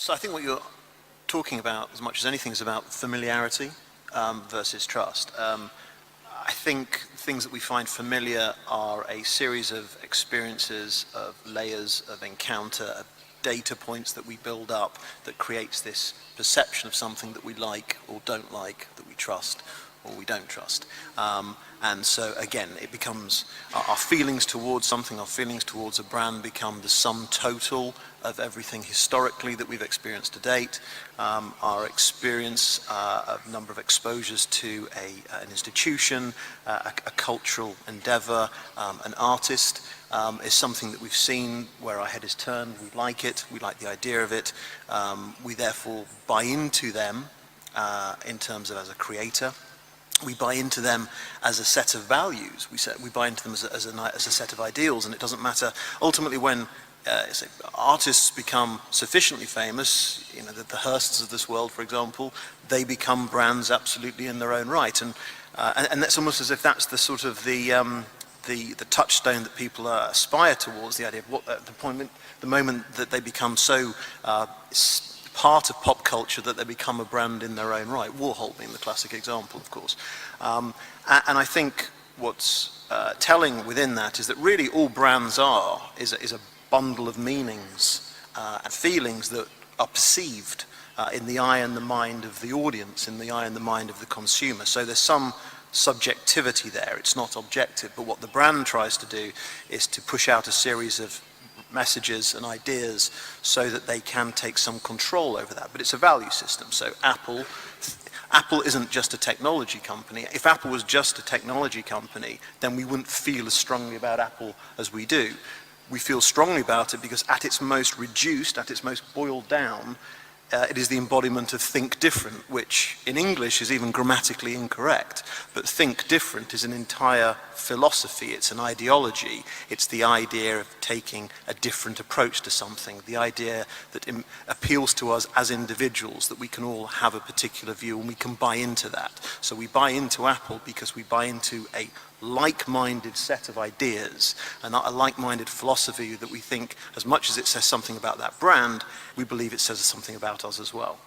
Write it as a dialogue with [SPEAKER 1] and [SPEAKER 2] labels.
[SPEAKER 1] So I think what you're talking about, as much as anything, is about familiarity versus trust. I think things that we find familiar are a series of experiences, of layers of encounter, of data points that we build up that creates this perception of something that we like or don't like, that we trust or we don't trust. And so again, it becomes our feelings towards something, our feelings towards a brand become the sum total of everything historically that we've experienced to date. Our experience, a number of exposures to an institution, a cultural endeavor, an artist, is something that we've seen where our head is turned. We like it, we like the idea of it. We therefore buy into them in terms of as a creator. We buy into them as a set of values. We buy into them as a set of ideals, and it doesn't matter. Ultimately, when say artists become sufficiently famous, you know, the Hearsts of this world, for example, they become brands absolutely in their own right, and that's almost as if that's the sort of the touchstone that people aspire towards. The idea of what the moment that they become so part of pop culture that they become a brand in their own right. Warhol being the classic example, of course. And I think what's telling within that is that really all brands is a bundle of meanings and feelings that are perceived in the eye and the mind of the audience, in the eye and the mind of the consumer. So there's some subjectivity there. It's not objective, but what the brand tries to do is to push out a series of messages and ideas so that they can take some control over that. But it's a value system. So Apple isn't just a technology company. If Apple was just a technology company, then we wouldn't feel as strongly about Apple as we do. We feel strongly about it because at its most reduced, at its most boiled down, it is the embodiment of think different, which in English is even grammatically incorrect. But think different is an entire philosophy, it's an ideology. It's the idea of taking a different approach to something, the idea that appeals to us as individuals, that we can all have a particular view and we can buy into that. So we buy into Apple because we buy into a like-minded set of ideas and a like-minded philosophy that we think, as much as it says something about that brand, we believe it says something about us as well.